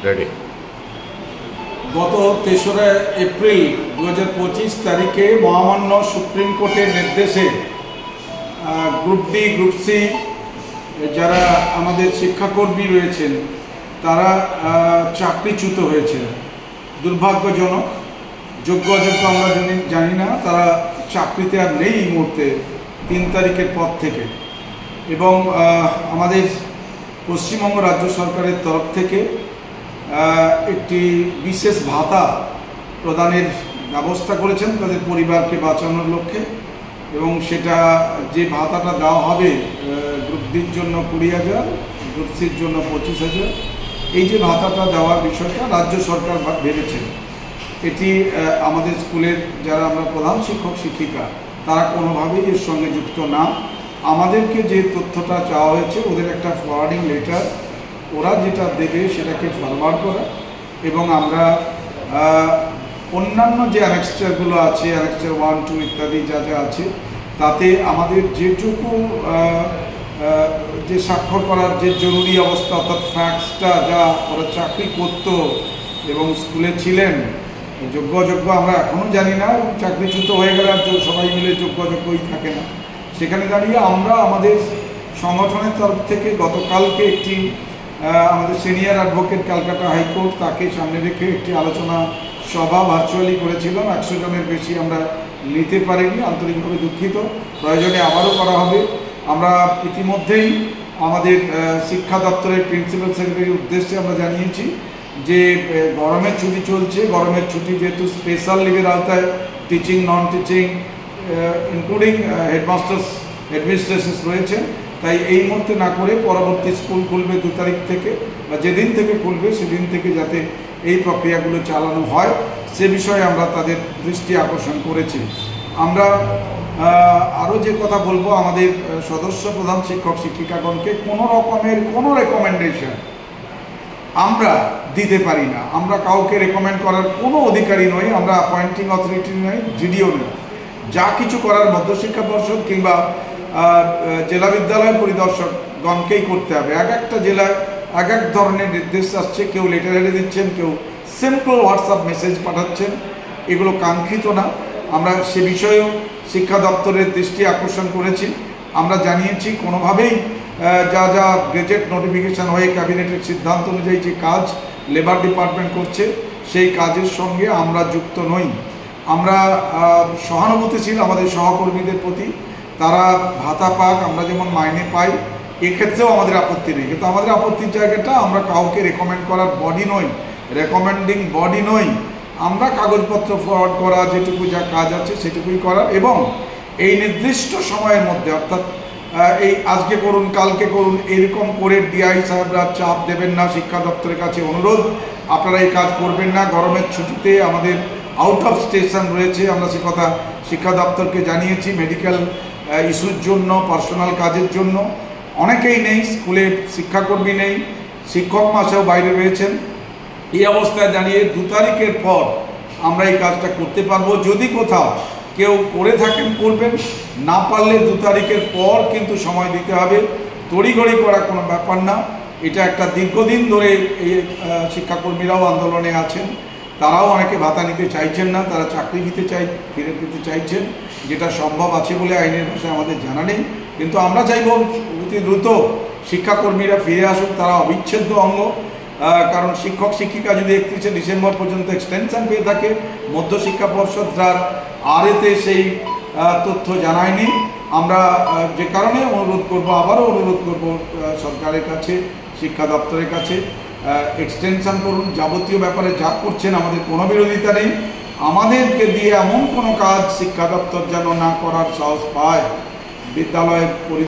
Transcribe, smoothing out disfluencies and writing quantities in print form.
Ready. গত ৩রা April ২০২৫ তারিখে মহামান্য সুপ্রিম কোর্টের নির্দেশে গ্রুপ ডি গ্রুপ সি যারা আমাদের শিক্ষাকর্মী রয়েছেন তারা চাকরিচ্যুত হয়েছে। দুর্ভাগ্যজনক, যোগ্য অযোগ্য আমরা জানি না, তারা চাকরিতে আর নেই এই মুহূর্তে ৩ তারিখের পর থেকে। এবং আমাদের পশ্চিমবঙ্গ রাজ্য সরকারের তরফ থেকে একটি বিশেষ ভাতা প্রদানের ব্যবস্থা করেছেন তাদের পরিবারকে বাঁচানোর লক্ষ্যে। এবং সেটা যে ভাতাটা দেওয়া হবে গ্রুপ ডির জন্য ২০,০০০, গ্রুপ সির জন্য ২৫,০০০, এই যে ভাতাটা দেওয়ার বিষয়টা রাজ্য সরকার ভেবেছেন। এটি আমাদের স্কুলের যারা আমরা প্রধান শিক্ষক শিক্ষিকা তারা কোনোভাবেই এর সঙ্গে যুক্ত না। আমাদেরকে যে তথ্যটা চাওয়া হয়েছে ওদের একটা ফরওয়ার্ডিং লেটার, ওরা যেটা দেবে সেটাকে ফরওয়ার্ড করা এবং আমরা অন্যান্য যে অ্যানেক্সচারগুলো আছে, অ্যানেক্সচার 1, 2 ইত্যাদি যা যা আছে, তাতে আমাদের যেটুকু যে স্বাক্ষর করার যে জরুরি অবস্থা অর্থাৎ ফ্যাক্টসটা যা ওরা চাকরি করত এবং স্কুলে ছিলেন, যোগ্য অযোগ্য আমরা এখনও জানি না, এবং চাকরিচ্যুত হয়ে গেলে আর সবাই মিলে যোগ্য অযোগ্যই থাকে না। সেখানে দাঁড়িয়ে আমরা আমাদের সংগঠনের তরফ থেকে গতকালকে একটি আমাদের সিনিয়র অ্যাডভোকেট ক্যালকাটা হাইকোর্ট তাকে সামনে রেখে একটি আলোচনা সভা ভার্চুয়ালি করেছিলাম। ১০০ জনের বেশি আমরা নিতে পারিনি, আন্তরিকভাবে দুঃখিত। প্রয়োজনে আবারও করা হবে। আমরা ইতিমধ্যেই আমাদের শিক্ষা দপ্তরের প্রিন্সিপাল সেক্রেটারির উদ্দেশ্যে আমরা জানিয়েছি যে গরমের ছুটি চলছে, গরমের ছুটি যেহেতু স্পেশাল লিভের আওতায় teaching, non teaching including headmasters, administrations রয়েছে, তাই এই মুহূর্তে না করে পরবর্তী স্কুল খুলবে ২ তারিখ থেকে বা যেদিন থেকে খুলবে সেদিন থেকে যাতে এই প্রক্রিয়াগুলো চালানো হয় সে বিষয়ে আমরা তাদের দৃষ্টি আকর্ষণ করেছি। আমরা আরও যে কথা বলবো, আমাদের সদস্য প্রধান শিক্ষক শিক্ষিকাগণকে কোনো রকমের কোনো রেকমেন্ডেশন আমরা দিতে পারি না। আমরা কাউকে রেকমেন্ড করার কোনো অধিকারী নই, আমরা অ্যাপয়েন্টিং অথরিটি নই, জিডিও নই। যা কিছু করার মধ্যশিক্ষা পর্ষদ কিংবা জেলা বিদ্যালয় পরিদর্শকগণকেই করতে হবে। এক একটা জেলায় এক এক ধরনের নির্দেশ আসছে, কেউ লেটার হেডে দিচ্ছেন, কেউ সিম্পল হোয়াটসঅ্যাপ মেসেজ পাঠাচ্ছেন, এগুলো কাঙ্ক্ষিত না। আমরা সে বিষয়েও শিক্ষা দপ্তরের দৃষ্টি আকর্ষণ করেছি। আমরা জানিয়েছি কোনোভাবেই যা যা গেজেট নোটিফিকেশান হয়ে ক্যাবিনেটের সিদ্ধান্ত অনুযায়ী যে কাজ লেবার ডিপার্টমেন্ট করছে সেই কাজের সঙ্গে আমরা যুক্ত নই। আমরা সহানুভূতিশীল আমাদের সহকর্মীদের প্রতি, তারা ভাতা পাক, আমরা যেমন মাইনে পাই, এক্ষেত্রেও আমাদের আপত্তি নেই। কিন্তু আমাদের আপত্তির জায়গাটা আমরা কাউকে রেকমেন্ড করার বডি নই, রেকমেন্ডিং বডি নই। আমরা কাগজপত্র ফরওয়ার্ড করা, যেটুকু যা কাজ আছে সেটুকুই করা, এবং এই নির্দিষ্ট সময়ের মধ্যে অর্থাৎ এই আজকে করুন কালকে করুন এরকম করে ডিআই সাহেবরা চাপ দেবেন না। শিক্ষা দপ্তরের কাছে অনুরোধ, আপনারা এই কাজ করবেন না। গরমের ছুটিতে আমাদের আউট অফ স্টেশন রয়েছে, আমরা সে কথা শিক্ষা দপ্তরকে জানিয়েছি। মেডিকেল ইস্যুর জন্য, পার্সোনাল কাজের জন্য অনেকেই নেই, স্কুলে শিক্ষাকর্মী নেই, শিক্ষক মহাশয়ও বাইরে রয়েছেন। এই অবস্থায় জানিয়ে ২ তারিখের পর আমরা এই কাজটা করতে পারবো। যদি কোথাও কেউ করে থাকেন করবেন, না পারলে ২ তারিখের পর কিন্তু সময় দিতে হবে। তড়িঘড়ি করা কোনো ব্যাপার না। এটা একটা দীর্ঘদিন ধরে এই শিক্ষাকর্মীরাও আন্দোলনে আছেন, তারাও অনেকে ভাতা নিতে চাইছেন না, তারা চাকরি ফিরে পেতে চাইছেন, যেটা সম্ভব আছে বলে আইনের ভাষায় আমাদের জানা নেই। কিন্তু আমরা চাইব অতি দ্রুত শিক্ষাকর্মীরা ফিরে আসুক, তারা অবিচ্ছেদ্য অঙ্গ। কারণ শিক্ষক শিক্ষিকা যদি ৩১শে ডিসেম্বর পর্যন্ত এক্সটেনশন পেয়ে থাকে, মধ্যশিক্ষা পর্ষদ তার আরেতে সেই তথ্য জানায়নি। আমরা যে কারণে অনুরোধ করব, আবারও অনুরোধ করব সরকারের কাছে, শিক্ষা দপ্তরের কাছে, এক্সটেনশন করুন। যাবতীয় ব্যাপারে যা করছেন আমাদের কোনো বিরোধিতা নেই। আমাদেরকে দিয়ে এমন কোনো কাজ শিক্ষা দপ্তর যেন না করার সাহস পায়। বিদ্যালয়ের